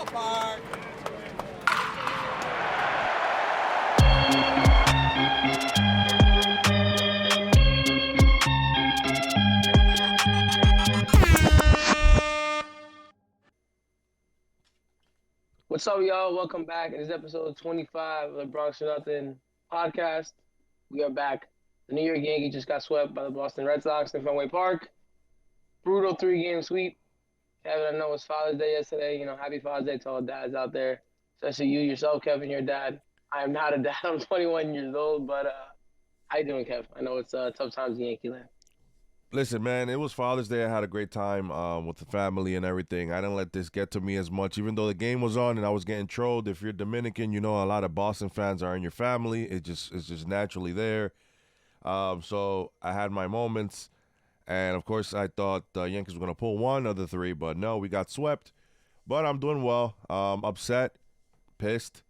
ballpark. What's up, y'all? Welcome back. It is episode 25 of the Bronx or Nothing podcast. We are back. The New York Yankees just got swept by the Boston Red Sox in Fenway Park. Brutal three-game sweep. Kevin, I know it was Father's Day yesterday. Happy Father's Day to all dads out there, especially you yourself, Kevin, your dad. I am not a dad. I'm 21 years old, but how you doing, Kev? I know it's tough times in Yankee land. Listen, man, it was Father's Day. I had a great time with the family and everything. I didn't let this get to me as much, even though the game was on and I was getting trolled. If you're Dominican, you know a lot of Boston fans are in your family. It's just naturally there. So I had my moments, and of course I thought the Yankees were gonna pull one of the three, but no, we got swept. But I'm doing well. Upset, pissed,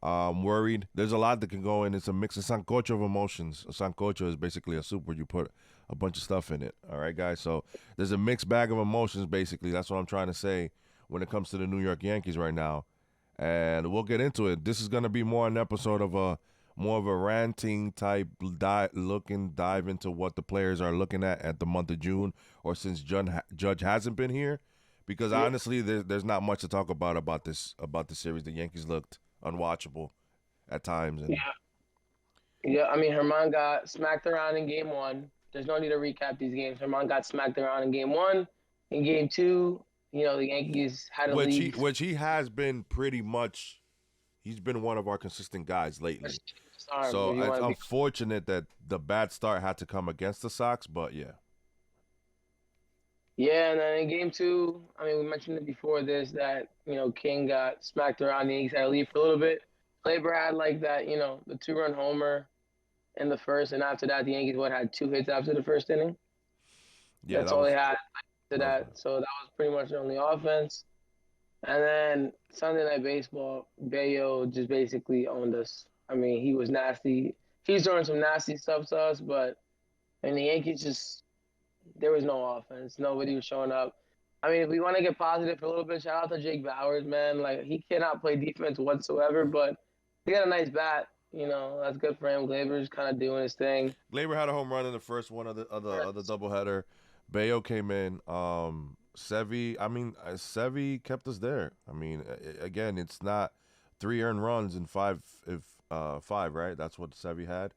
worried. There's a lot that can go in. It's a mix of sancocho of emotions. A sancocho is basically a soup where you put a bunch of stuff in it. All right, guys. So there's a mixed bag of emotions. Basically, that's what I'm trying to say when it comes to the New York Yankees right now. And we'll get into it. This is gonna be more an episode of a more of a ranting type dive into what the players are looking at the month of June, or since Judge hasn't been here, because honestly, there's not much to talk about the series. The Yankees looked unwatchable at times, and Yeah, I mean, Herman got smacked around in game one. There's no need to recap these games. Herman got smacked around in game one. In game two, the Yankees had a lead. which he has been pretty much. He's been one of our consistent guys lately. Arm, So if you it's want to be. unfortunate that the bad start had to come against the Sox, but yeah. Yeah, and then in game two, I mean, we mentioned it before this that, King got smacked around. The Yankees had a lead for a little bit. Labor had like that, the two-run homer in the first, and after that, the Yankees had two hits after the first inning. Yeah, That's that all they was had to that was that. bad. So that was pretty much the only offense. And then Sunday Night Baseball, Bayo just basically owned us. I mean, he was nasty. He's throwing some nasty stuff to us, but and the Yankees just there was no offense. Nobody was showing up. I mean, if we want to get positive for a little bit, shout out to Jake Bowers, man. Like he cannot play defense whatsoever, but he got a nice bat. That's good for him. Glaber's kind of doing his thing. Glaber had a home run in the first one of the doubleheader. Bayo came in. Sevy kept us there. I mean, again, it's not three earned runs and five, right? That's what Sevy had.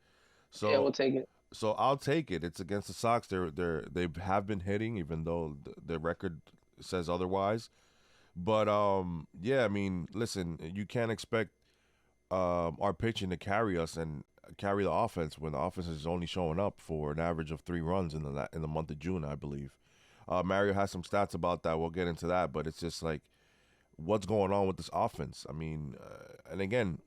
Yeah, we'll So take it. so I'll take it. It's against the Sox. They have been hitting, even though their record says otherwise. But yeah, I mean, listen, you can't expect our pitching to carry us and carry the offense when the offense is only showing up for an average of 3 runs in the month of June, I believe. Mario has some stats about that. We'll get into that, but it's just like what's going on with this offense. I mean, and again,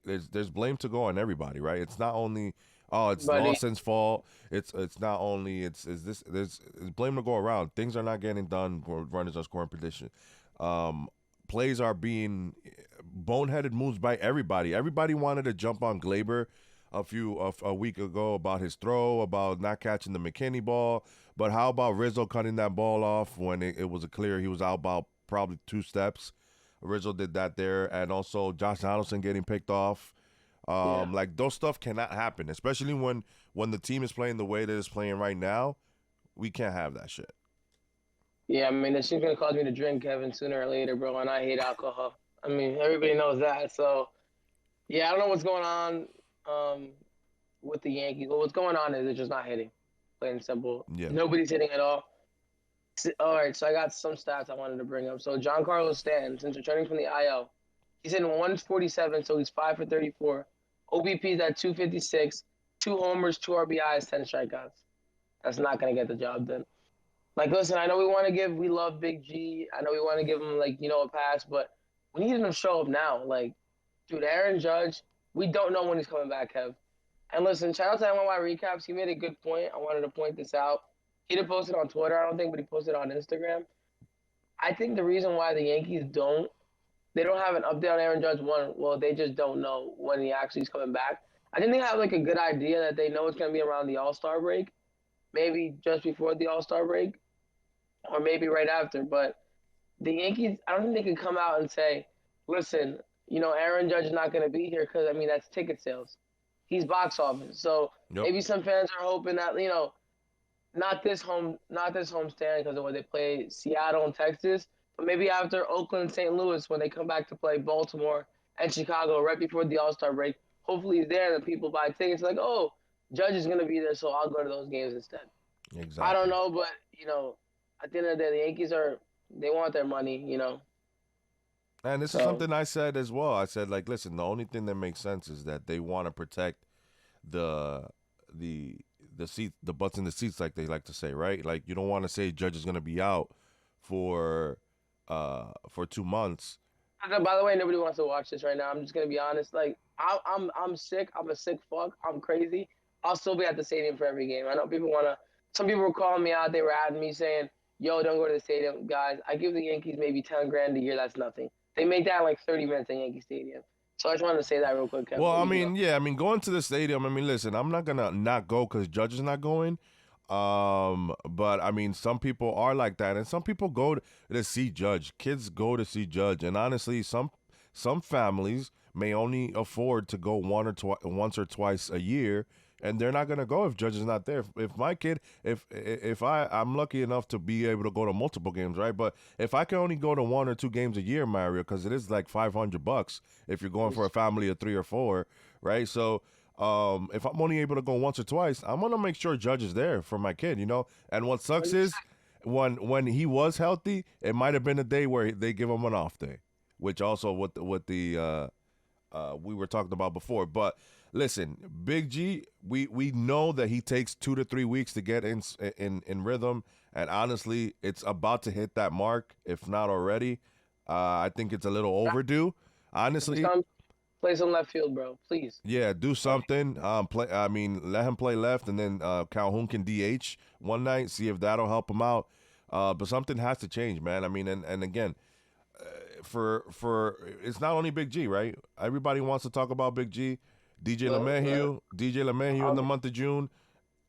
there's blame to go on everybody, right? It's not only it's But Lawson's fault. It's not only it's this there's blame to go around. Things are not getting done. Runners are scoring position. Um, Plays are being boneheaded moves by everybody. Everybody wanted to jump on Glaber a week ago about his throw, about not catching the McKinney ball. But how about Rizzo cutting that ball off when it was a clear he was out about probably 2 steps? Rizzo did that there, and also Josh Donaldson getting picked off. yeah, Like those stuff cannot happen, especially when the team is playing the way that it's playing right now. We can't have that shit. yeah. I mean, this shit's gonna cause me to drink, Kevin, sooner or later, bro. And I hate alcohol. I mean, everybody knows that. So yeah, I don't know what's going on um, with the Yankees. Well, what's going on is they're just not hitting. Plain and simple. Yeah, Nobody's hitting at all. All right, so I got some stats I wanted to bring up. So John Carlos Stanton, since returning from the IL, he's hitting 147, so he's 5 for 34. OBP is at 256, 2 homers, 2 RBIs, 10 strikeouts. That's not gonna get the job done. Like, listen, I know we love Big G. I know we want to give him like a pass, but we need him to show up now. Like, dude, Aaron Judge, we don't know when he's coming back, Kev. And listen, shout out to MLY Recaps. He made a good point. I wanted to point this out. He didn't post it on Twitter, I don't think, but he posted it on Instagram. I think the reason why the Yankees they don't have an update on Aaron Judge. One, well, they just don't know when he actually is coming back. I think they have like a good idea that they know it's going to be around the All Star break, maybe just before the All Star break, or maybe right after. But the Yankees, I don't think they could come out and say, listen, Aaron Judge is not going to be here because, I mean, that's ticket sales. He's box office. So Yep. maybe some fans are hoping that, not this home stand because of when they play Seattle and Texas, but maybe after Oakland and St. Louis when they come back to play Baltimore and Chicago right before the All-Star break. Hopefully he's there and people buy tickets like, oh, Judge is going to be there, so I'll go to those games instead. I don't Exactly. know, but, at the end of the day, the Yankees they want their money. And this is So something I said as well. I said, like, listen, the only thing that makes sense is that they want to protect the the the butts in the seats, like they like to say, right? Like, you don't want to say Judge is going to be out for 2 months. by the way, nobody wants to watch this right now. I'm just gonna be honest. Like I'm sick. I'm a sick fuck. I'm crazy. I'll still be at the stadium for every game. I know people wanna. Some people were calling me out. They were adding me saying, "Yo, don't go to the stadium, guys." I give the Yankees maybe 10 grand a year. That's nothing. They make that in like 30 minutes at Yankee Stadium. So I just wanted to say that real quick, Kevin. Well, But I you can go. mean, yeah, I mean, going to the stadium. I mean, listen, I'm not gonna not go because Judge is not going. But I mean, some people are like that, and some people go to see Judge. Kids go to see Judge, and honestly, some families may only afford to go once or twice a year, and they're not gonna go if Judge is not there. If my kid, if I'm lucky enough to be able to go to multiple games, right? But if I can only go to 1 or 2 games a year, Mario, because it is like $500 if you're going for a family of 3 or 4, right? So if I'm only able to go once or twice, I'm gonna make sure Judge is there for my kid, you know. And what sucks is when he was healthy, it might have been a day where they give him an off day, which also what the we were talking about before. But listen, Big G, we know that he takes 2 to 3 weeks to get in rhythm, and honestly, it's about to hit that mark, if not already. I think it's a little overdue, honestly. Play some left field, bro. Please. Yeah, do something. Play. I mean, let him play left, and then Calhoun can DH one night. See if that'll help him out. But something has to change, man. I mean, and again, for it's not only Big G, right? Everybody wants to talk about Big G. DJ LeMahieu in the month of June.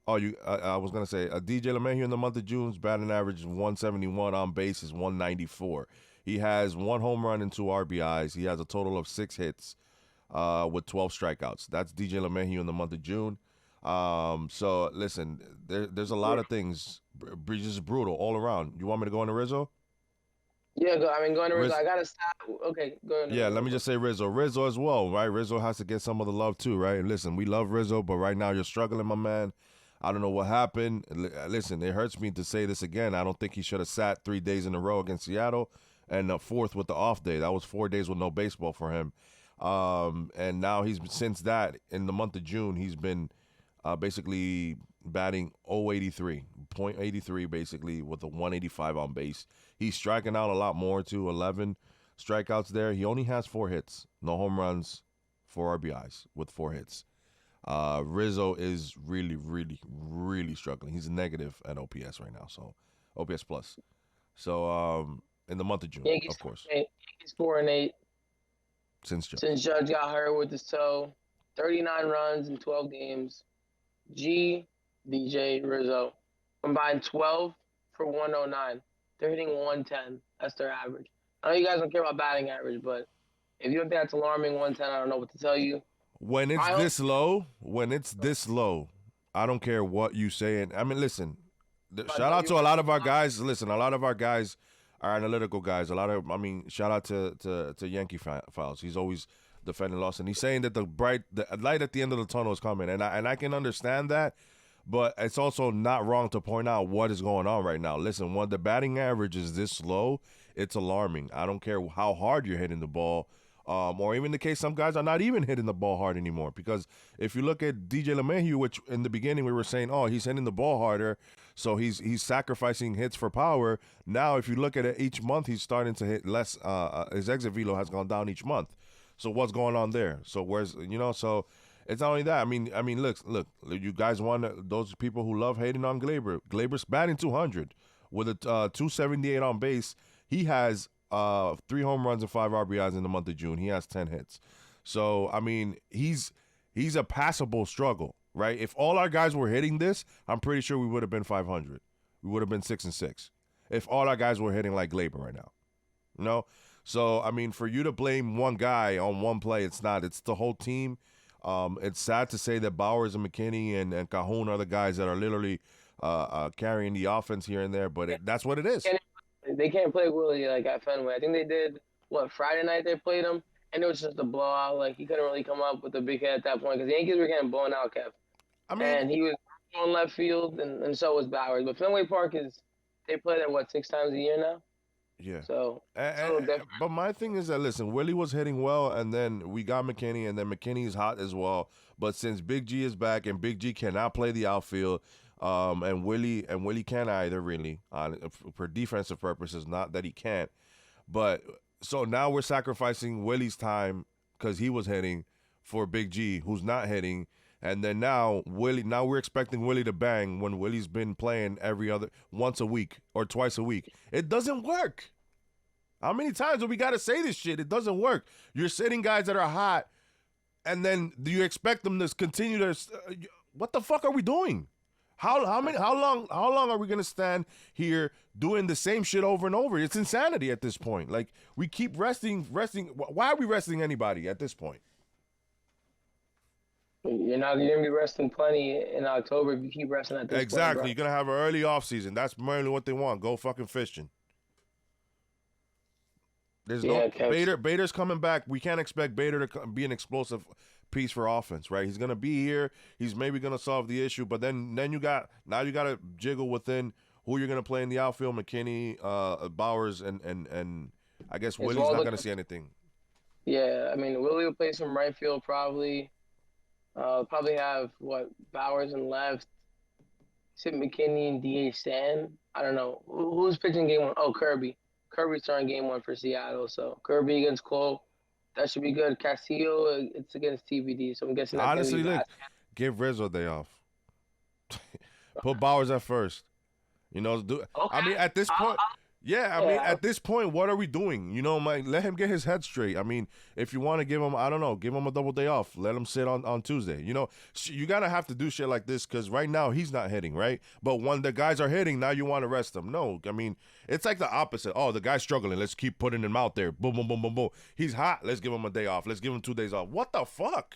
Oh, I was gonna say DJ LeMahieu in the month of June's batting average is 171, on base is 194. He has 1 home run and 2 RBIs. He has a total of 6 hits with 12 strikeouts. That's DJ LeMahieu in the month of June. So listen, there's a lot of things. Just brutal all around. You want me to go into Rizzo? Yeah, going to Rizzo. I gotta stop. Okay, go ahead. Yeah, let me just say Rizzo. Rizzo as well, right? Rizzo has to get some of the love too, right? Listen, we love Rizzo, but right now you're struggling, my man. I don't know what happened. Listen, it hurts me to say this again. I don't think he should have sat 3 days in a row against Seattle, and the fourth with the off day. That was 4 days with no baseball for him. And now since that, in the month of June, he's been basically batting 083, .83 basically, with a 185 on base. He's striking out a lot more too, 11 strikeouts there. He only has 4 hits, no home runs, 4 RBIs with 4 hits. Rizzo is really, really, really struggling. He's a negative at OPS right now, so OPS plus. So in the month of June, Yankees of course, 4-8. Yankees 4-8 since Judge. since Judge got hurt with his toe. 39 runs in 12 games. G, DJ, Rizzo combined 12 for 109. They're hitting 110. That's their average. I know you guys don't care about batting average, but if you don't think that's alarming, 110, I don't know what to tell you. When it's this low, I don't care what you say. And I mean, listen, shout out to a lot of our guys. Listen, a lot of our guys are analytical guys. Shout out to Yankee Files. He's always defending Lawson. He's saying that the light at the end of the tunnel is coming, and I can understand that. But it's also not wrong to point out what is going on right now. Listen, when the batting average is this low, it's alarming. I don't care how hard you're hitting the ball. Or even the case some guys are not even hitting the ball hard anymore. Because if you look at DJ LeMahieu, which in the beginning we were saying, oh, he's hitting the ball harder, so he's sacrificing hits for power. Now, if you look at it each month, he's starting to hit less. His exit velo has gone down each month. So what's going on there? So so it's not only that. I mean, look, you guys want those people who love hating on Glaber. Glaber's batting 200 with a 278 on base. He has 3 home runs and 5 RBIs in the month of June. He has 10 hits. So, I mean, he's a passable struggle, right? If all our guys were hitting this, I'm pretty sure we would have been 500. We would have been 6-6 if all our guys were hitting like Glaber right now. You know, so I mean, for you to blame one guy on one play, it's not. It's the whole team. It's sad to say that Bowers and McKinney and Cajon are the guys that are literally carrying the offense here and there, but that's what it is. Can't, they can't play Willie like at Fenway. I think they did what Friday night they played him, and it was just a blowout. Like he couldn't really come up with a big hit at that point because the Yankees were getting blown out, Kev, I mean, and he was on left field, and so was Bowers. But Fenway Park is they play there what 6 times a year now, yeah. so it's a little different. But my thing is that listen, Willie was hitting well, and then we got McKinney, and then McKinney's hot as well. But since Big G is back and Big G cannot play the outfield, and Willie can't either really, for defensive purposes. Not that he can't, but so now we're sacrificing Willie's time because he was hitting for Big G, who's not hitting. And then now we're expecting Willie to bang when Willie's been playing once a week or twice a week. It doesn't work. How many times do we got to say this shit? It doesn't work. You're sitting guys that are hot, and then do you expect them to continue to? What the fuck are we doing? How long are we gonna stand here doing the same shit over and over? It's insanity at this point. Like we keep resting. Why are we resting anybody at this point? You're gonna be resting plenty in October if you keep resting at this Exactly. point, You're gonna have an early off season. That's mainly what they want. Go fucking fishing. There's no Bader's coming back. We can't expect Bader to be an explosive piece for offense, right? He's gonna be here. He's maybe gonna solve the issue, but then you got to jiggle within who you're gonna play in the outfield. McKinney, Bowers, and I guess Willie's not gonna see anything. Yeah, I mean Willie will play some right field probably. Probably have Bowers and left. Sit McKinney and DH Stan. I don't know who's pitching game one. Oh, Kirby. Kirby's starting game one for Seattle. So Kirby against Cole, that should be good. Castillo, it's against TBD. So I'm guessing that's honestly, look, give Rizzo a day off. Put Bowers at first. Okay. I mean, at this point, at this point, what are we doing? Let him get his head straight. I mean, if you want to give him, I don't know, give him a double day off. Let him sit on Tuesday. You got to have to do shit like this because right now he's not hitting, right? But when the guys are hitting, now you want to rest them. No, I mean, it's like the opposite. Oh, the guy's struggling. Let's keep putting him out there. Boom, boom, boom, boom, boom. He's hot. Let's give him a day off. Let's give him 2 days off. What the fuck?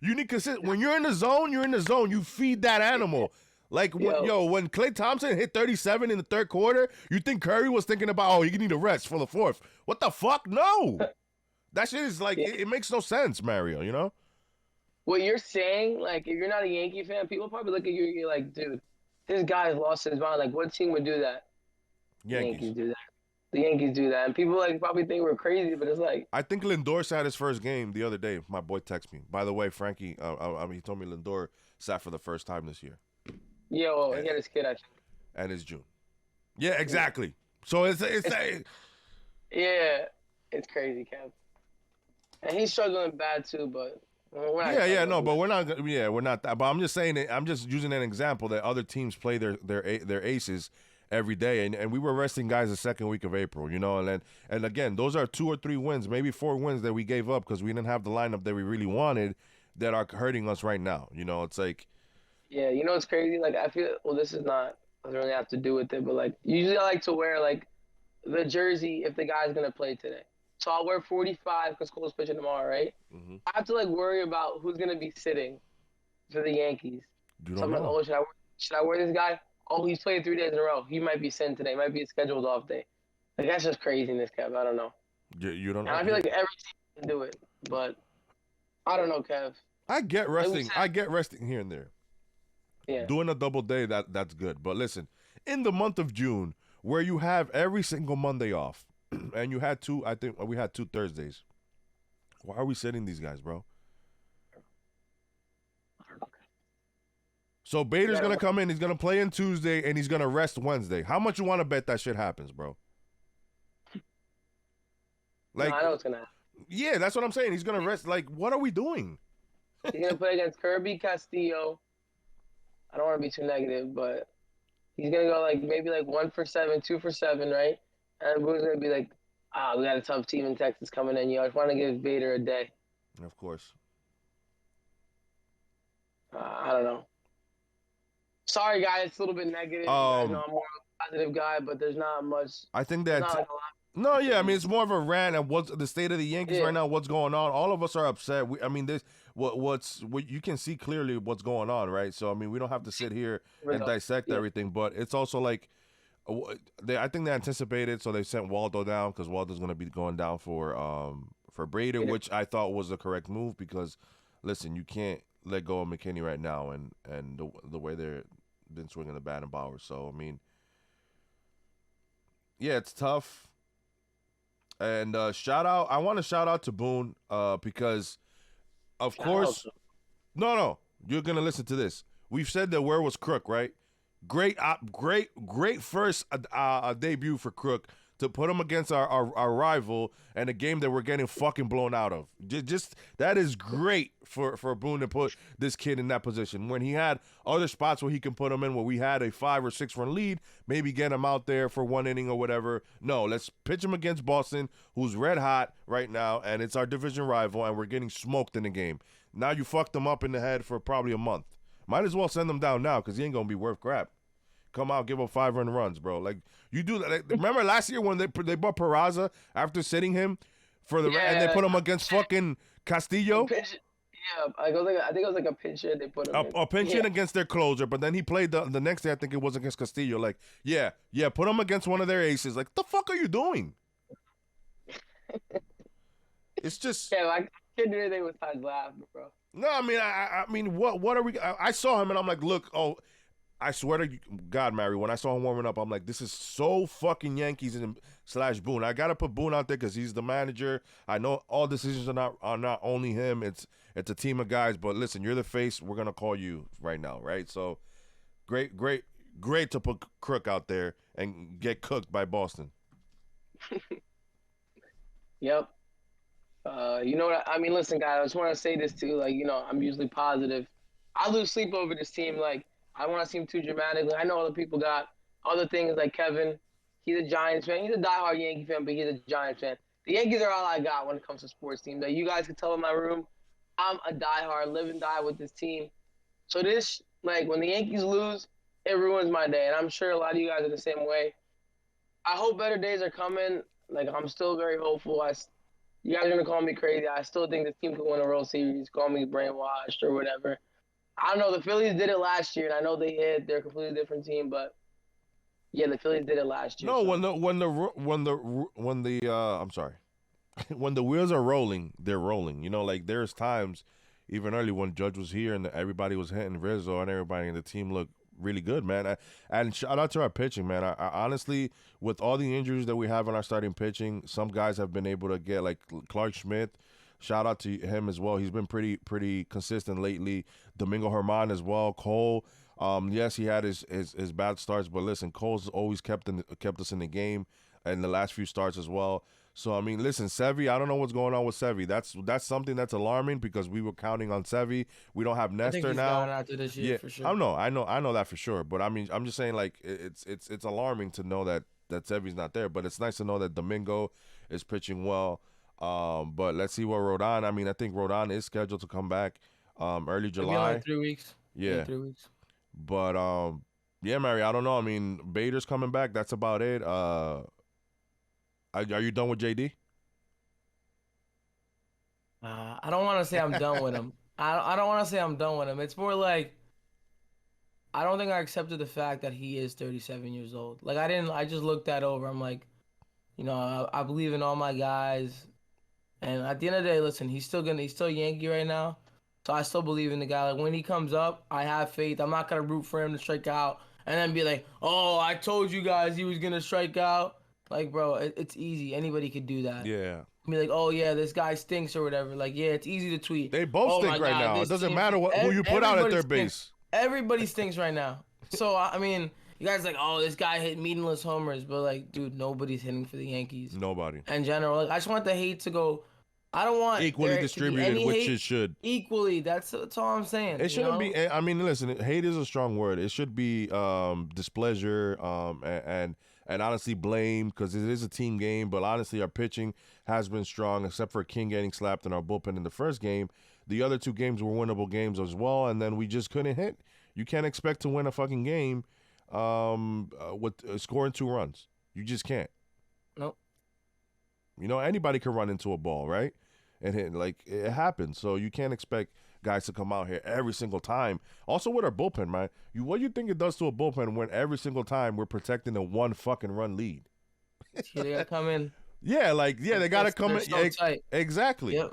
You need consistent. When you're in the zone, you're in the zone. You feed that animal. Like, when Klay Thompson hit 37 in the third quarter, you think Curry was thinking about, oh, you need a rest for the fourth. What the fuck? No. That shit is like, it makes no sense, Mario, What you're saying, like, if you're not a Yankee fan, people probably look at you and you're like, dude, this guy's lost his mind. Like, what team would do that? Yankees. The Yankees do that. The Yankees do that. And people, probably think we're crazy, but it's like. I think Lindor sat his first game the other day. My boy texted me. By the way, Frankie, he told me Lindor sat for the first time this year. Yeah, well, he had his kid actually. And it's June. Yeah, exactly. So it's yeah, it's crazy, Kev. And he's struggling bad too, but we're not but we're not that. But I'm just saying I'm just using an example that other teams play their aces every day, and we were resting guys the second week of April, and again, those are 2 or 3 wins, maybe 4 wins that we gave up because we didn't have the lineup that we really wanted that are hurting us right now. It's like. Yeah, it's crazy. Like, I feel, this doesn't really have to do with it, but, usually I like to wear, the jersey if the guy's going to play today. So I'll wear 45 because Cole's pitching tomorrow, right? Mm-hmm. I have to, worry about who's going to be sitting for the Yankees. You don't know. Like, oh, should I wear this guy? Oh, he's played 3 days in a row. He might be sitting today. Might be a scheduled off day. Like, that's just craziness, Kev. I don't know. You don't know. And I feel like every team can do it, but I don't know, Kev. I get resting. I get resting here and there. Yeah. Doing a double day, that's good. But listen, in the month of June, where you have every single Monday off, and you had I think we had 2 Thursdays. Why are we sitting these guys, bro? So Bader's going to come in, he's going to play in Tuesday, and he's going to rest Wednesday. How much you want to bet that shit happens, bro? I know it's going to happen. Yeah, that's what I'm saying. He's going to rest. Like, what are we doing? He's going to play against Kirby Castillo. I don't want to be too negative, but he's going to go maybe 1 for 7, 2 for 7, right? And Boone's going to be like, we got a tough team in Texas coming in. I just want to give Bader a day. Of course. I don't know. Sorry, guys. It's a little bit negative. I know I'm more of a positive guy, but there's not much. I think that No, yeah, I mean it's more of a rant at what's the state of the Yankees right Yeah, now. What's going on? All of us are upset. I mean, this what you can see clearly what's going on, right? So I mean, we don't have to sit here and results. dissect Yeah, everything, but it's also like I think they anticipated, so they sent Waldo down because Waldo's going to be going down for Brader, Peter. which I thought was the correct move because, listen, you can't let go of McKinney right now, and the way they're been swinging the bat and Bauer. So I mean, yeah, it's tough. And shout out, I want to shout out to Boone because of Shout out course, to no, you're gonna listen to this. We've said that where was Crook, right? Great first debut for Crook to put him against our rival and a game that we're getting fucking blown out of. Just that is great for Boone to put this kid in that position when he had other spots where he can put him in where we had a 5 or 6 run lead, maybe get him out there for one inning or whatever. No, let's pitch him against Boston, who's red hot right now, and it's our division rival, and we're getting smoked in the game. Now you fucked him up in the head for probably a month. Might as well send him down now because he ain't gonna be worth crap. Come out, give up 5 run runs, bro. Like you do that. Like, remember last year when they bought Peraza after sitting him for the and they yeah, put him against fucking a Castillo, pitch. Yeah, I think it was like a pitcher they put him in. a pinch Yeah, hit against their closer, but then he played the next day. I think it was against Castillo. Like yeah, put him against one of their aces. Like the fuck are you doing? It's just yeah. I couldn't do anything besides laugh, bro. no. I mean, I mean, what are we? I saw him and I'm like, look, oh, I swear to God, Mary, when I saw him warming up, I'm like, this is so fucking Yankees and slash Boone. I gotta put Boone out there because he's the manager. I know all decisions are not only him. It's a team of guys. But listen, you're the face. We're gonna call you right now, right? So great to put Crook out there and get cooked by Boston. Yep. You know what? I mean, listen, guys. I just want to say this too. Like, I'm usually positive. I lose sleep over this team. Like, I don't want to seem too dramatic. Like, I know other people got other things. Like Kevin, he's a Giants fan. He's a diehard Yankee fan, but he's a Giants fan. The Yankees are all I got when it comes to sports teams. Like, you guys can tell in my room, I'm a diehard, live and die with this team. So this, like, when the Yankees lose, it ruins my day, and I'm sure a lot of you guys are the same way. I hope better days are coming. Like, I'm still very hopeful. You guys are gonna call me crazy. I still think this team could win a World Series. Call me brainwashed or whatever. I don't know. The Phillies did it last year, and I know they hit. They're a completely different team, but yeah, the Phillies did it last year. No, So when the I'm sorry. When the wheels are rolling, they're rolling. You know, like there's times, even early when Judge was here and everybody was hitting Rizzo and everybody in the team looked really good, man. And shout out to our pitching, man. I honestly, with all the injuries that we have in our starting pitching, some guys have been able to get like Clark Schmidt. Shout out to him as well. He's been pretty consistent lately. Domingo Herman as well. Cole. Yes, he had his bad starts, but listen, Cole's always kept us in the game in the last few starts as well. So I mean, listen, Sevy. I don't know what's going on with Sevy. That's something that's alarming because we were counting on Sevy. We don't have I think Nestor he's now. gone after this year Yeah, for sure. I know that for sure. But I mean, I'm just saying like it's alarming to know that Sevy's not there. But it's nice to know that Domingo is pitching well. But let's see what Rodon. I mean, I think Rodon is scheduled to come back early It'll be only July. 3 weeks. Yeah, 3 weeks. but yeah, Mary. I don't know. I mean, Bader's coming back. That's about it. Are you done with JD? I don't want to say I'm done with him. I don't want to say I'm done with him. It's more like I don't think I accepted the fact that he is 37 years old. Like I didn't. I just looked that over. I'm like, I believe in all my guys, and at the end of the day, listen, he's still Yankee right now, so I still believe in the guy. Like when he comes up, I have faith. I'm not gonna root for him to strike out and then be like, oh, I told you guys he was gonna strike out. Like, bro, it's easy. Anybody could do that. Yeah. Be like, oh yeah, this guy stinks or whatever. Like, yeah, it's easy to tweet. They both Oh my stink right God, now. It this doesn't team- matter who you put out at everybody their stinks. base. Everybody stinks right now. So I mean, you guys like, oh, this guy hit meaningless homers, but like, dude, nobody's hitting for the Yankees Nobody. in general. Like, I just want the hate to go. I don't want Equally there to be distributed, any which hate it should. equally. That's all I'm saying. It shouldn't be. I mean, listen, hate is a strong word. It should be displeasure, and honestly blame because it is a team game. But honestly, our pitching has been strong, except for King getting slapped in our bullpen in the first game. The other 2 games were winnable games as well, and then we just couldn't hit. You can't expect to win a fucking game with scoring 2 runs. You just can't. Nope. You know, anybody can run into a ball, right? And hit, like it happens. So you can't expect guys to come out here every single time. Also with our bullpen, man. What do you think it does to a bullpen when every single time we're protecting a one fucking run lead? Yeah, they gotta come in. Yeah, they gotta come in. So tight. Exactly. Yep.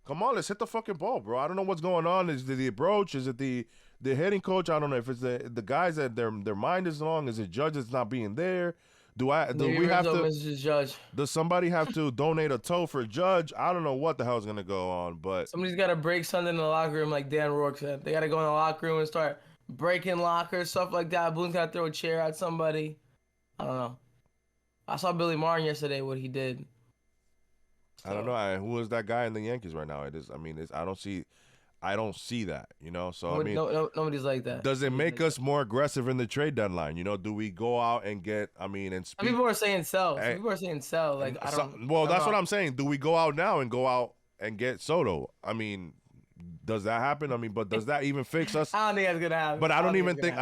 Come on, let's hit the fucking ball, bro. I don't know what's going on. Is it the approach? Is it the hitting coach? I don't know if it's the guys that their mind is long. Is it Judge that's not being there? Do we have to? Mrs. Judge. Does somebody have to donate a toe for Judge? I don't know what the hell's gonna go on, but Somebody's got to break something in the locker room, like Dan Rourke said. They got to go in the locker room and start breaking lockers, stuff like that. Boone's got to throw a chair at somebody. I don't know. I saw Billy Martin yesterday, what he did. I don't know. Who is that guy in the Yankees right now? I don't see that, you know. So nobody's like that. Does it make us more aggressive in the trade deadline? You know, do we go out and get? And speak? People are saying sell. People are saying sell. Like I don't. Well, that's what I'm saying. Do we go out now and get Soto? I mean, does that happen? But does that even fix us? I don't think that's gonna happen. But I don't even think.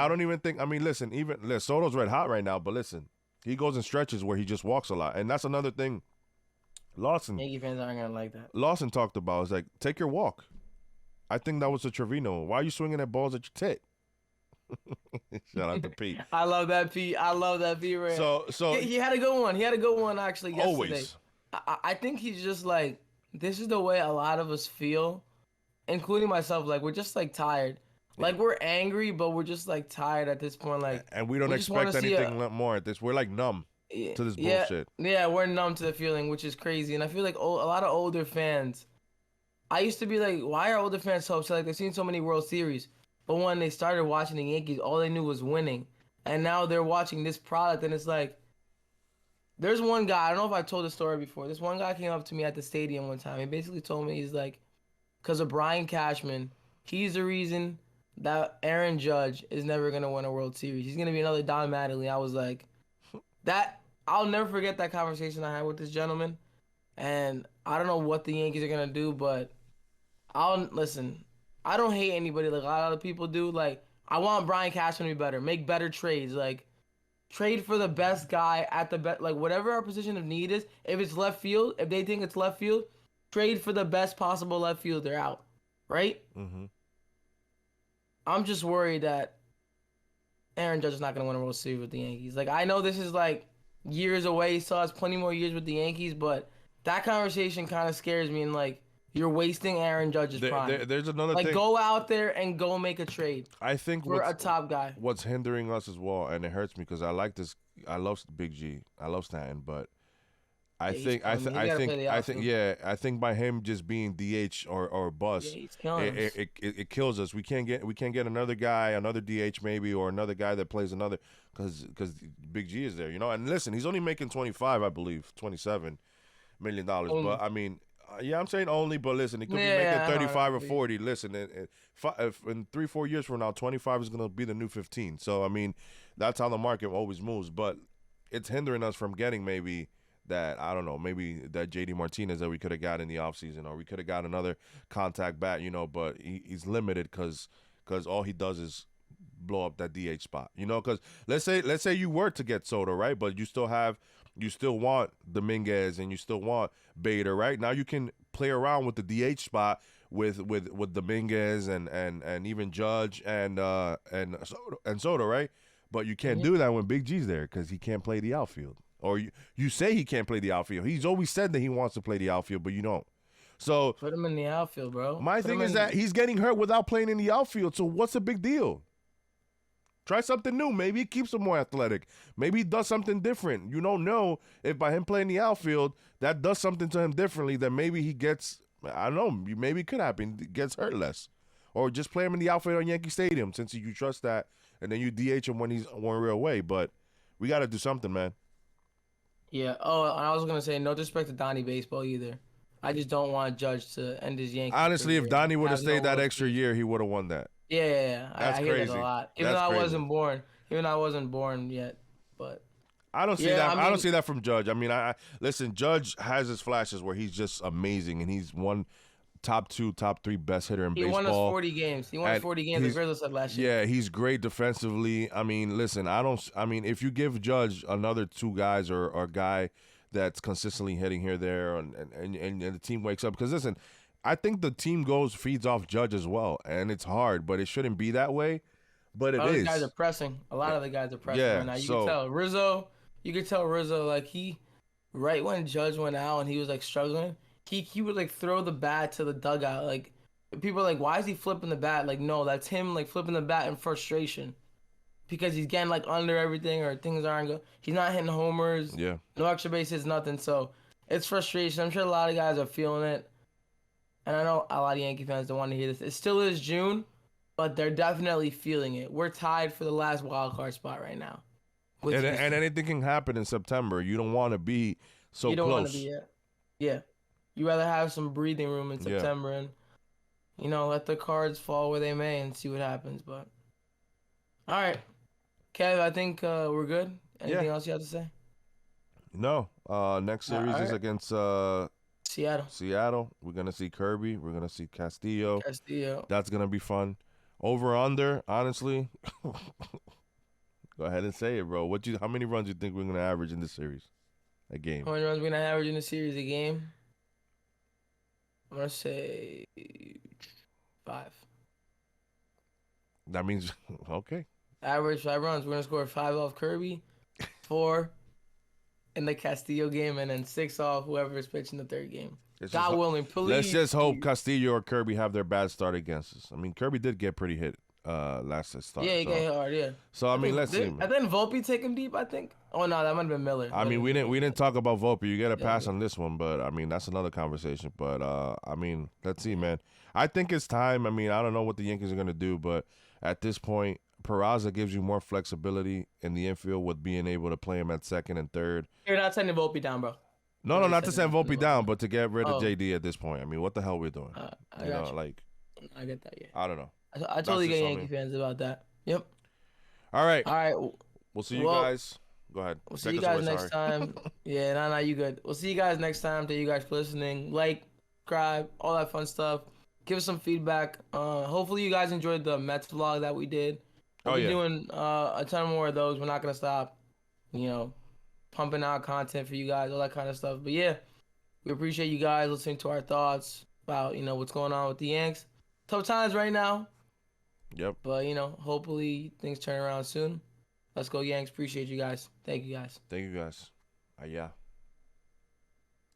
I mean, listen. Soto's red hot right now. But listen, he goes in stretches where he just walks a lot, and that's another thing. Yankee fans aren't gonna like that. Lawson talked about is like take your walk. I think that was a Trevino. Why are you swinging at balls at your tit? Shout out to Pete. I love that Pete. Right? So he had a good one. He had a good one actually yesterday. Always. I think he's just like, this is the way a lot of us feel, including myself. Like we're just like tired. Like we're angry, but we're just like tired at this point. Like, and we don't expect anything more at this. We're like numb to this bullshit. Yeah, we're numb to the feeling, which is crazy. And I feel like a lot of older fans. I used to be like, why are older fans so upset? Like they've seen so many World Series, but when they started watching the Yankees, all they knew was winning. And now they're watching this product, and it's like, there's one guy. I don't know if I told the story before. This one guy came up to me at the stadium one time. He basically told me, he's like, because of Brian Cashman, he's the reason that Aaron Judge is never gonna win a World Series. He's gonna be another Don Mattingly. I was like, that. I'll never forget that conversation I had with this gentleman. And I don't know what the Yankees are gonna do, but listen. I don't hate anybody like a lot of other people do. Like I want Brian Cashman to be better, make better trades, like trade for the best guy at the best, like whatever our position of need is. If it's left field, if they think it's left field, trade for the best possible left fielder out, right? Mm-hmm. I'm just worried that Aaron Judge is not gonna win a World Series with the Yankees. Like I know this is like years away, he still has plenty more years with the Yankees, but that conversation kind of scares me, and like you're wasting Aaron Judge's prime. There's another thing. Like go out there and go make a trade. I think for a top guy. What's hindering us as well, and it hurts me because I like this. I love Big G. I love Stanton, but I think by him just being DH or bust, it kills us. We can't get another guy, another DH maybe, or another guy that plays another because Big G is there, you know. And listen, he's only making 25, I believe, $27 million. But I mean, yeah, I'm saying only, but listen, he could be making 35 or 40. Listen, in 3-4 years from now, 25 is gonna be the new 15. So I mean, that's how the market always moves. But it's hindering us from getting maybe that, I don't know, maybe that JD Martinez that we could have got in the offseason, or we could have got another contact bat, you know, but he's limited because all he does is blow up that DH spot, you know, because let's say you were to get Soto, right, but you still want Dominguez and you still want Bader, right? Now you can play around with the DH spot with Dominguez and even Judge and Soto, right? But you can't do that when Big G's there because he can't play the outfield. Or you say he can't play the outfield. He's always said that he wants to play the outfield, but you don't. So put him in the outfield, bro. My thing is that he's getting hurt without playing in the outfield. So what's the big deal? Try something new. Maybe it keeps him more athletic. Maybe he does something different. You don't know if by him playing the outfield, that does something to him differently, that maybe he gets, I don't know, maybe it could happen, gets hurt less. Or just play him in the outfield on Yankee Stadium since you trust that, and then you DH him when he's one real way. But we got to do something, man. Yeah. Oh, and I was going to say, no disrespect to Donnie Baseball either. I just don't want Judge to end his Yankees. Honestly, if Donnie would have stayed that extra year, he would have won that. Yeah. That's I crazy. Hear that a lot. Even though I wasn't born yet, but I don't see that. I don't see that from Judge. I mean, I listen. Judge has his flashes where he's just amazing, and he's one top 2, top 3 best hitter in baseball. He won us 40 games. He won us 40 games. The Grizzlies said last year. Yeah, he's great defensively. I mean, listen, if you give Judge another 2 guys or a guy that's consistently hitting here, there, and the team wakes up. Because listen, I think the team feeds off Judge as well, and it's hard, but it shouldn't be that way. But it Other guys are is. pressing. A lot of the guys are pressing right Yeah. now. You could So tell Rizzo. You could tell Rizzo like right when Judge went out and he was like struggling, he would like throw the bat to the dugout. Like people are like, why is he flipping the bat? Like no, that's him like flipping the bat in frustration because he's getting like under everything or things aren't good. He's not hitting homers. yeah. No extra bases, nothing. So it's frustration. I'm sure a lot of guys are feeling it, and I know a lot of Yankee fans don't want to hear this. It still is June, but they're definitely feeling it. We're tied for the last wild card spot right now. And anything can happen in September. You don't want to be so you don't close. want to be yeah. You rather have some breathing room in Yeah. September and let the cards fall where they may and see what happens. But all right, Kev, I think we're good. Anything else you have to say? No. Next series is against Seattle. Seattle. We're gonna see Kirby. We're gonna see Castillo. Castillo. That's gonna be fun. Over under, honestly. Go ahead and say it, bro. How many runs you think we're gonna average in this series? A game. How many runs we're gonna average in the series? A game? I'm gonna say 5. That means okay. Average 5 runs. We're gonna score 5 off Kirby, 4 in the Castillo game, and then 6 off whoever is pitching the third game. God willing, please. Let's just hope Castillo or Kirby have their bad start against us. I mean, Kirby did get pretty hit last start. Yeah, he got hit hard. Yeah. So I mean, let's see. And then Volpe take him deep. I think. Oh no, that might have been Miller. I mean, we didn't talk about Volpe. You get a pass on this one, but I mean that's another conversation. But I mean, let's see, man. I think it's time. I mean, I don't know what the Yankees are gonna do, but at this point, Peraza gives you more flexibility in the infield with being able to play him at second and third. You're not sending Volpe down, bro. No, not to send Volpe down, but to get rid of JD at this point. I mean, what the hell we're doing? I got you. Like, I get that. Yeah. I don't know. I totally get Yankee fans about that. Yep. All right. All right. We'll see you guys. Go ahead. We'll see you guys next time. Yeah, no, you good. We'll see you guys next time. Thank you guys for listening. Like, subscribe, all that fun stuff. Give us some feedback. Hopefully you guys enjoyed the Mets vlog that we did. We'll be doing a ton more of those. We're not gonna stop. Pumping out content for you guys, all that kind of stuff. But yeah, we appreciate you guys listening to our thoughts about what's going on with the Yanks. Tough times right now. Yep. But hopefully things turn around soon. Let's go Yanks. Appreciate you guys. Thank you guys. Thank you guys. Yeah.